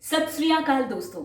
सत श्री अकाल दोस्तों।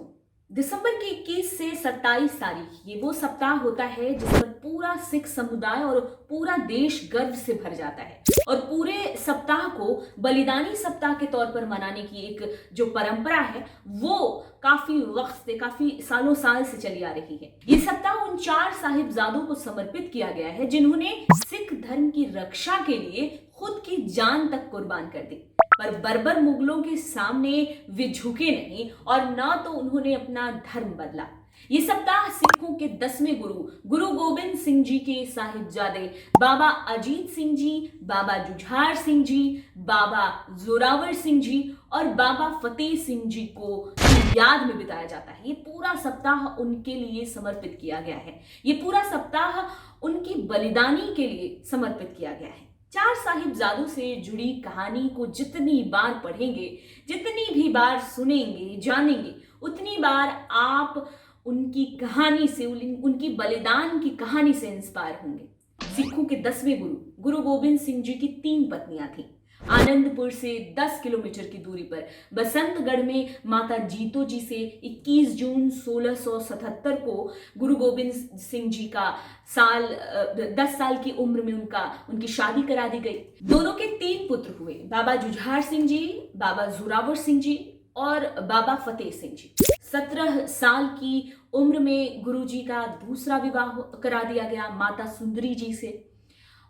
दिसंबर की 21 से 27 तारीख ये वो सप्ताह होता है जिस पर पूरा सिख समुदाय और पूरा देश गर्व से भर जाता है और पूरे सप्ताह को बलिदानी सप्ताह के तौर पर मनाने की एक जो परंपरा है वो काफी वक्त से काफी सालों साल से चली आ रही है। ये सप्ताह उन 4 साहिबजादों को समर्पित किया गया है जिन्होंने सिख धर्म की रक्षा के लिए खुद की जान तक कुर्बान कर दी, पर बर्बर मुगलों के सामने वे झुके नहीं और ना तो उन्होंने अपना धर्म बदला। ये सप्ताह सिखों के 10वें गुरु गुरु गोबिंद सिंह जी के साहिबजादे बाबा अजीत सिंह जी, बाबा जुझार सिंह जी, बाबा जोरावर सिंह जी और बाबा फतेह सिंह जी को याद में बिताया जाता है। ये पूरा सप्ताह उनके लिए समर्पित किया गया है। ये पूरा सप्ताह उनकी बलिदानी के लिए समर्पित किया गया है। 4 साहिबजादों से जुड़ी कहानी को जितनी बार पढ़ेंगे, जितनी भी बार सुनेंगे, जानेंगे, उतनी बार आप उनकी कहानी से, उनकी बलिदान की कहानी से इंस्पायर होंगे। सिखों के 10वें गुरु गुरु गोबिंद सिंह जी की 3 पत्नियां थीं। आनंदपुर से 10 किलोमीटर की दूरी पर बसंतगढ़ में माता जीतो जी से 21 जून 1677 को गुरु गोबिंद सिंह जी का 10 साल की उम्र में उनकी शादी करा दी गई। दोनों के 3 पुत्र हुए, बाबा जुझार सिंह जी, बाबा जोरावर सिंह जी और बाबा फतेह सिंह जी। 17 साल की उम्र में गुरु जी का दूसरा विवाह करा दिया गया माता सुंदरी जी से,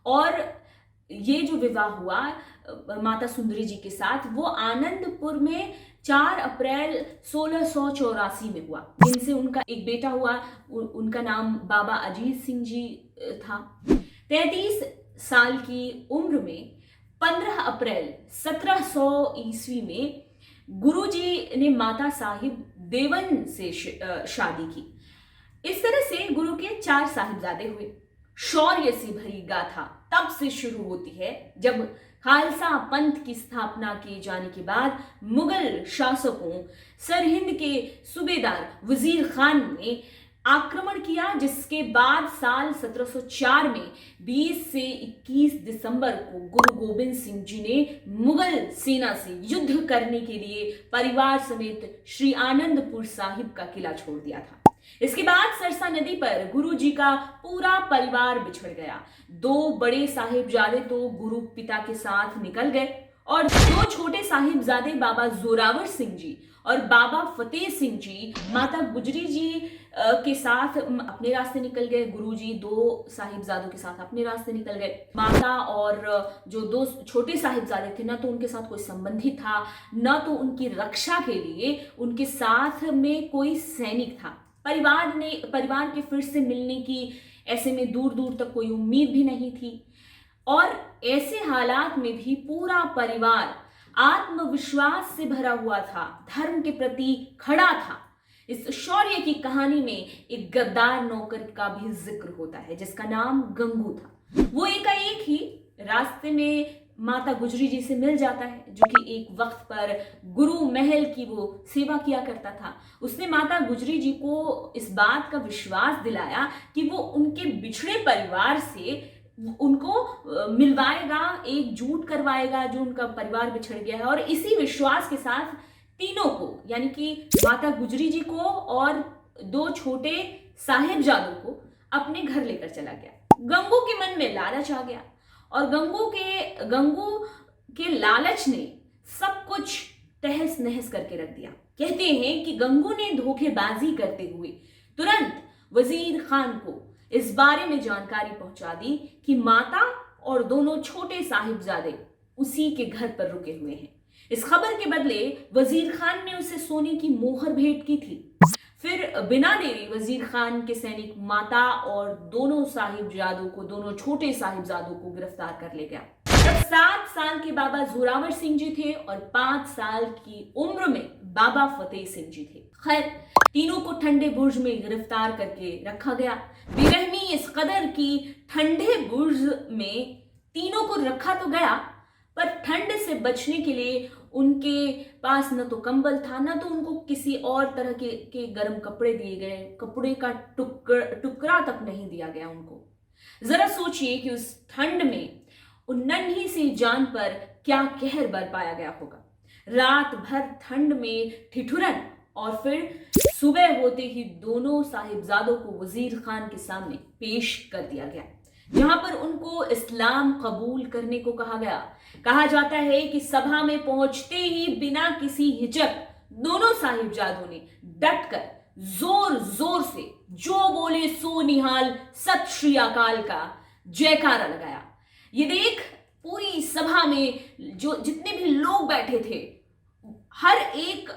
और ये जो विवाह हुआ माता सुंदरी जी के साथ वो आनंदपुर में 4 अप्रैल 1684 में हुआ, जिनसे उनका एक बेटा हुआ। उनका नाम बाबा अजीत सिंह जी था। 33 साल की उम्र में 15 अप्रैल 1700 ईस्वी में गुरुजी ने माता साहिब देवन से शादी की। इस तरह से गुरु के 4 साहिबजादे हुए। शौर्य से भरी गाथा तब से शुरू होती है जब खालसा पंथ की स्थापना किए जाने के बाद मुगल शासकों सरहिंद के सूबेदार वजीर खान ने आक्रमण किया, जिसके बाद साल 1704 में 20 से 21 दिसंबर को गुरु गोबिंद सिंह जी ने मुगल सेना से युद्ध करने के लिए परिवार समेत श्री आनंदपुर साहिब का किला छोड़ दिया था। इसके बाद सरसा नदी पर गुरु जी का पूरा परिवार बिछड़ गया। 2 बड़े साहिबजादे तो गुरु पिता के साथ निकल गए और 2 छोटे साहिबजादे बाबा जोरावर सिंह जी और बाबा फतेह सिंह जी माता गुजरी जी के साथ अपने रास्ते निकल गए। गुरुजी 2 साहिबजादों के साथ अपने रास्ते निकल गए। माता और जो 2 छोटे साहिबजादे थे, ना तो उनके साथ कोई संबंधी था, ना तो उनकी रक्षा के लिए उनके साथ में कोई सैनिक था। परिवार के फिर से मिलने की ऐसे में दूर दूर तक कोई उम्मीद भी नहीं थी, और ऐसे हालात में भी पूरा परिवार आत्मविश्वास से भरा हुआ था, धर्म के प्रति खड़ा था। इस शौर्य की कहानी में एक गद्दार नौकर का भी जिक्र होता है जिसका नाम गंगू था। वो एकाएक ही रास्ते में माता गुजरी जी से मिल जाता है, जो कि एक वक्त पर गुरु महल की वो सेवा किया करता था। उसने माता गुजरी जी को इस बात का विश्वास दिलाया कि वो उनके बिछड़े परिवार से उनको मिलवाएगा, एकजुट करवाएगा, जो उनका परिवार बिछड़ गया है। और इसी विश्वास के साथ तीनों को, यानी कि माता गुजरी जी को और 2 छोटे साहिबजादों को अपने घर लेकर चला गया। गंगू के मन में लालच आ गया और गंगू के लालच ने सब कुछ तहस नहस करके रख दिया। कहते हैं कि गंगू ने धोखेबाजी करते हुए तुरंत वजीर खान को इस बारे में जानकारी पहुंचा दी कि माता और दोनों छोटे साहिबजादे उसी के घर पर रुके हुए हैं। इस खबर के बदले वजीर खान ने उसे सोने की मोहर भेंट की थी। फिर बिना देरी वजीर खान के सैनिक माता और दोनों छोटे साहिबजादों को गिरफ्तार कर ले गया। तब 7 साल के बाबा जोरावर सिंह जी थे और 5 साल की उम्र में बाबा फतेह सिंह जी थे। खैर, तीनों को ठंडे बुर्ज में गिरफ्तार करके रखा गया। बेरहमी इस कदर की ठंडे बुर्ज में तीनों को रखा तो गया, पर ठंड से बचने के लिए उनके पास न तो कंबल था, न तो उनको किसी और तरह के गर्म कपड़े दिए गए। कपड़े का टुकड़ा तक नहीं दिया गया उनको। जरा सोचिए कि उस ठंड में उन नन्ही सी जान पर क्या कहर बरपाया गया होगा। रात भर ठंड में ठिठुरन और फिर सुबह होते ही दोनों साहिबजादों को वजीर खान के सामने पेश कर दिया गया, जहां पर उनको इस्लाम कबूल करने को कहा गया। कहा जाता है कि सभा में पहुंचते ही बिना किसी हिचक दोनों साहिबजादों ने डटकर जोर जोर से जो बोले सो निहाल सत श्री अकाल का जयकारा लगाया। ये देख पूरी सभा में जो जितने भी लोग बैठे थे, हर एक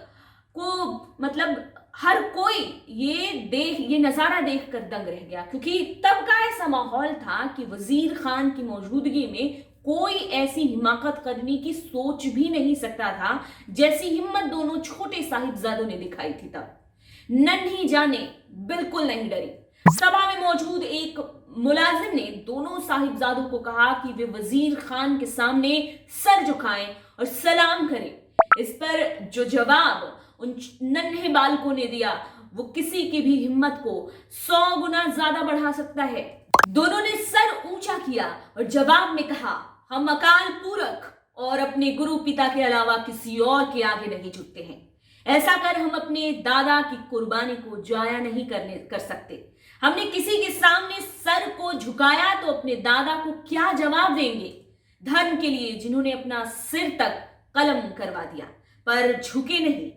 को मतलब हर कोई ये नजारा देखकर दंग रह गया, क्योंकि तब का ऐसा माहौल था कि वजीर खान की मौजूदगी में कोई ऐसी हिमाकत करने की सोच भी नहीं सकता था जैसी हिम्मत दोनों छोटे साहिबजादों ने दिखाई थी। तब नन्ही जाने बिल्कुल नहीं डरी। सभा में मौजूद एक मुलाजिम ने दोनों साहिबजादों को कहा कि वे वजीर खान के सामने सर झुकाएं और सलाम करें। इस पर जो जवाब उन नन्हे बालकों ने दिया वो किसी की भी हिम्मत को 100 गुना ज्यादा बढ़ा सकता है। दोनों ने सर ऊंचा किया और जवाब में कहा, हम अकाल पूरक और अपने गुरु पिता के अलावा किसी और के आगे नहीं झुकते हैं। ऐसा कर हम अपने दादा की कुर्बानी को जाया नहीं कर सकते। हमने किसी के सामने सर को झुकाया तो अपने दादा को क्या जवाब देंगे? धर्म के लिए जिन्होंने अपना सिर तक कलम करवा दिया पर झुके नहीं।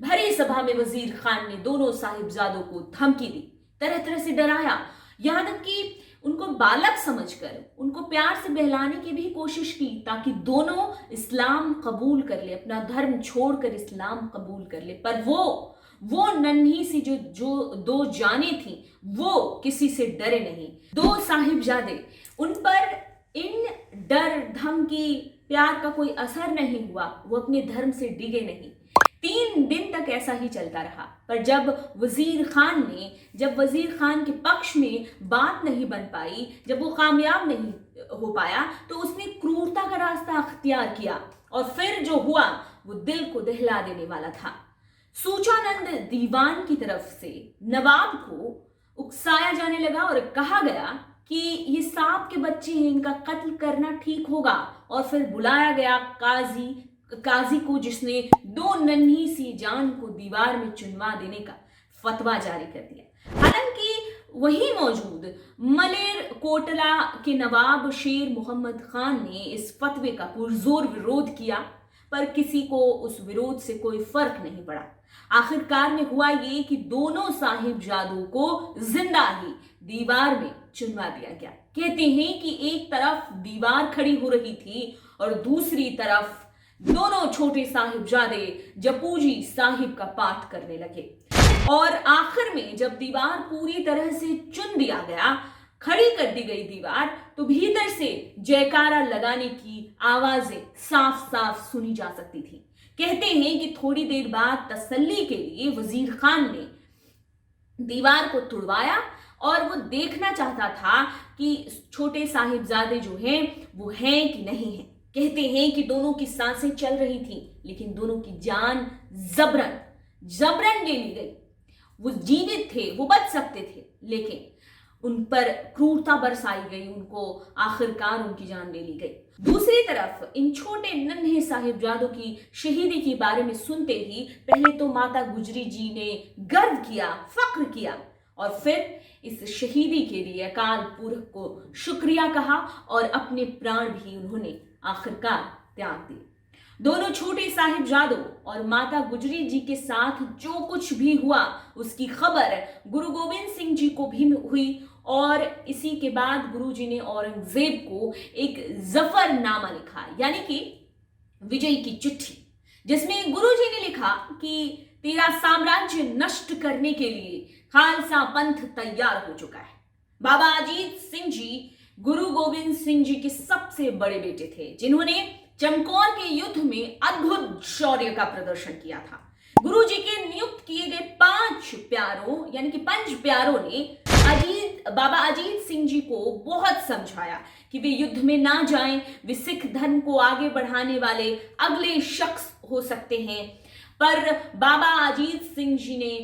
भरी सभा में वजीर खान ने दोनों साहिबजादों को धमकी दी, तरह तरह से डराया, यहां तक कि उनको बालक समझकर उनको प्यार से बहलाने की भी कोशिश की ताकि दोनों इस्लाम कबूल कर ले, अपना धर्म छोड़कर इस्लाम कबूल कर ले। पर वो नन्ही सी जो दो जाने थी वो किसी से डरे नहीं। दो साहिबजादे, उन पर इन डर धमकी प्यार का कोई असर नहीं हुआ, वो अपने धर्म से डिगे नहीं। 3 दिन तक ऐसा ही चलता रहा। पर जब वजीर खान के पक्ष में बात नहीं बन पाई, जब वो कामयाब नहीं हो पाया, तो उसने क्रूरता का रास्ता अख्तियार किया और फिर जो हुआ वो दिल को दहला देने वाला था। सूचानंद दीवान की तरफ से नवाब को उकसाया जाने लगा और कहा गया कि ये सांप के बच्चे हैं, इनका कत्ल करना ठीक होगा। और फिर बुलाया गया काजी को, जिसने 2 नन्ही सी जान को दीवार में चुनवा देने का फतवा जारी कर दिया। हालांकि वहीं मौजूद मलेर कोटला के नवाब शेर मोहम्मद खान ने इस फतवे का पुरजोर विरोध किया, पर किसी को उस विरोध से कोई फर्क नहीं पड़ा। आखिरकार में हुआ ये कि दोनों साहिबजादों को जिंदा ही दीवार में चुनवा दिया गया। कहते हैं कि एक तरफ दीवार खड़ी हो रही थी और दूसरी तरफ दोनों छोटे साहिबजादे जपूजी साहिब का पाठ करने लगे। और आखिर में जब दीवार पूरी तरह से चुन दिया गया, खड़ी कर दी गई दीवार, तो भीतर से जयकारा लगाने की आवाजें साफ साफ सुनी जा सकती थी। कहते हैं कि थोड़ी देर बाद तसल्ली के लिए वजीर खान ने दीवार को तुड़वाया और वो देखना चाहता था कि छोटे साहिबजादे जो हैं वो हैं कि नहीं हैं। कहते हैं कि दोनों की सांसें चल रही थी, लेकिन दोनों की जान जबरन ले ली गई। वो जीवित थे, वो बच सकते थे, लेकिन उन पर क्रूरता बरसाई गई, उनको आखिरकार उनकी जान ले ली गई। दूसरी तरफ इन छोटे नन्हे साहिबजादों की शहीदी के बारे में सुनते ही पहले तो माता गुजरी जी ने गर्व किया, फख्र किया, और फिर इस शहीदी के लिए अकाल पुरख को शुक्रिया कहा और अपने प्राण भी उन्होंने आखिरकार त्याग दिए। दोनों छोटे साहिबजादों और माता गुजरी जी के साथ जो कुछ भी हुआ उसकी खबर गुरु गोविंद सिंह जी को भी हुई, और इसी के बाद गुरु जी ने औरंगजेब को एक जफरनामा लिखा, यानी कि विजय की चिट्ठी, जिसमें गुरु जी ने लिखा कि तेरा साम्राज्य नष्ट करने के लिए खालसा पंथ तैयार हो चुका है। बाबा अजीत सिंह जी गुरु गोविंद सिंह जी के सबसे बड़े बेटे थे, जिन्होंने चमकौर के युद्ध में अद्भुत शौर्य का प्रदर्शन किया था। गुरु जी के नियुक्त किए गए 5 प्यारों यानी कि 5 प्यारों ने बाबा अजीत सिंह जी को बहुत समझाया कि वे युद्ध में ना जाएं, वे सिख धर्म को आगे बढ़ाने वाले अगले शख्स हो सकते हैं। पर बाबा अजीत सिंह जी ने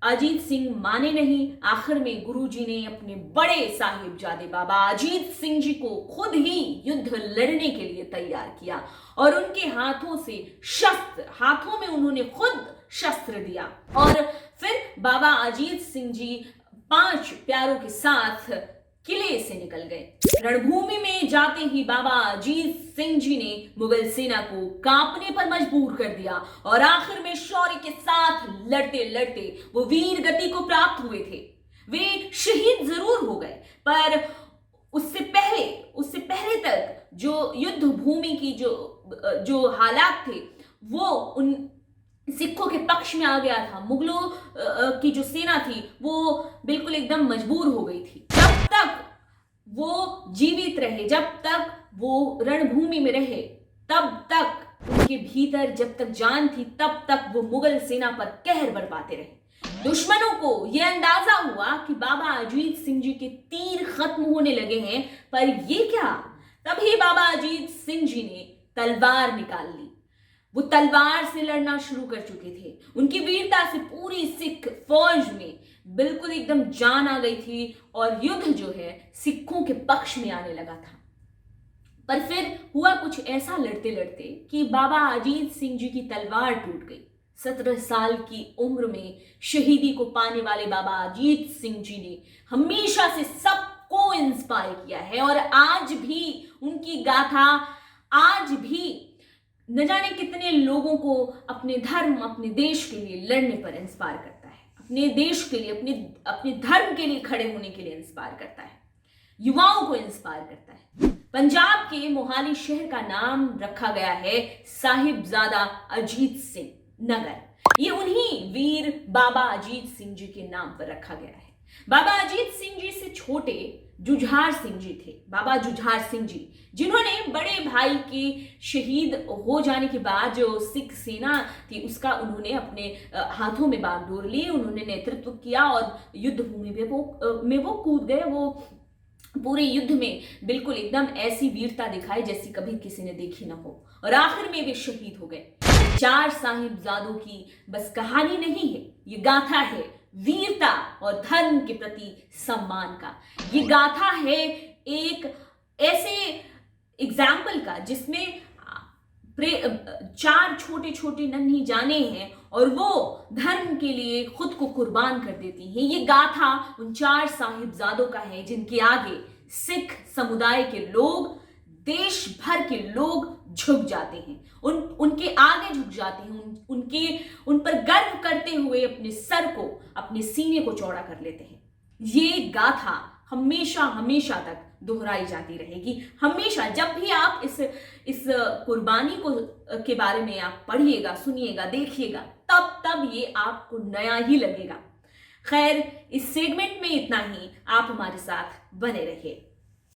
अजीत सिंह माने नहीं। आखिर में गुरुजी ने अपने बड़े साहिबजादे बाबा अजीत सिंह जी को खुद ही युद्ध लड़ने के लिए तैयार किया और उनके हाथों में उन्होंने खुद शस्त्र दिया और फिर बाबा अजीत सिंह जी 5 प्यारों के साथ किले से निकल गए। रणभूमि में जाते ही बाबा अजीत सिंह जी ने मुगल सेना को कांपने पर मजबूर कर दिया और आखिर में शौर्य के साथ लड़ते लड़ते वो वीर गति को प्राप्त हुए थे। वे शहीद जरूर हो गए, पर उससे पहले तक जो युद्ध भूमि की जो हालात थे वो उन सिखों के पक्ष में आ गया था। मुगलों की जो सेना थी वो बिल्कुल एकदम मजबूर हो गई थी। जब तक वो जीवित रहे, जब तक वो रणभूमि में रहे, तब तक उनके भीतर जब तक जान थी तब तक वो मुगल सेना पर कहर बरपाते रहे। दुश्मनों को यह अंदाजा हुआ कि बाबा अजीत सिंह जी के तीर खत्म होने लगे हैं, पर ये क्या, तभी बाबा अजीत सिंह जी ने तलवार निकाल ली। वो तलवार से लड़ना शुरू कर चुके थे। उनकी वीरता से पूरी सिख फौज में बिल्कुल एकदम जान आ गई थी और युद्ध जो है सिखों के पक्ष में आने लगा था। पर फिर हुआ कुछ ऐसा लड़ते लड़ते कि बाबा अजीत सिंह जी की तलवार टूट गई। 17 साल की उम्र में शहीदी को पाने वाले बाबा अजीत सिंह जी ने हमेशा से सबको इंस्पायर किया है और आज भी उनकी गाथा आज भी न जाने कितने लोगों को अपने धर्म, अपने देश के लिए लड़ने पर इंस्पायर करता है, अपने देश के लिए, अपने धर्म के लिए खड़े होने के लिए इंस्पायर करता है, युवाओं को इंस्पायर करता है। पंजाब के मोहाली शहर का नाम रखा गया है साहिबजादा अजीत सिंह नगर। ये उन्हीं वीर बाबा अजीत सिंह जी के नाम पर रखा गया है। बाबा अजीत सिंह जी से छोटे जुझार सिंह जी थे, बाबा जुझार सिंह जी, जिन्होंने बड़े भाई के शहीद हो जाने के बाद जो सिख सेना थी उसका उन्होंने अपने हाथों में बागडोर ली, उन्होंने नेतृत्व किया और युद्ध भूमि में वो कूद गए। वो पूरे युद्ध में बिल्कुल एकदम ऐसी वीरता दिखाई जैसी कभी किसी ने देखी ना हो और आखिर में वे शहीद हो गए। 4 साहिबजादों की बस कहानी नहीं है, ये गाथा है वीरता और धर्म के प्रति सम्मान का। ये गाथा है एक ऐसे एग्जाम्पल का जिसमें 4 छोटे छोटे नन्ही जाने हैं और वो धर्म के लिए खुद को कुर्बान कर देती हैं। ये गाथा उन 4 साहिबजादों का है जिनके आगे सिख समुदाय के लोग, देश भर के लोग झुक जाते हैं, उनके आगे झुक जाते हैं, उन पर गर्व करते हुए अपने सर को, अपने सीने को चौड़ा कर लेते हैं। ये गाथा हमेशा हमेशा तक दोहराई जाती रहेगी। हमेशा जब भी आप इस कुर्बानी के बारे में आप पढ़िएगा, सुनिएगा, देखिएगा, तब ये आपको नया ही लगेगा। खैर, इस सेगमेंट में इतना ही। आप हमारे साथ बने रहिए।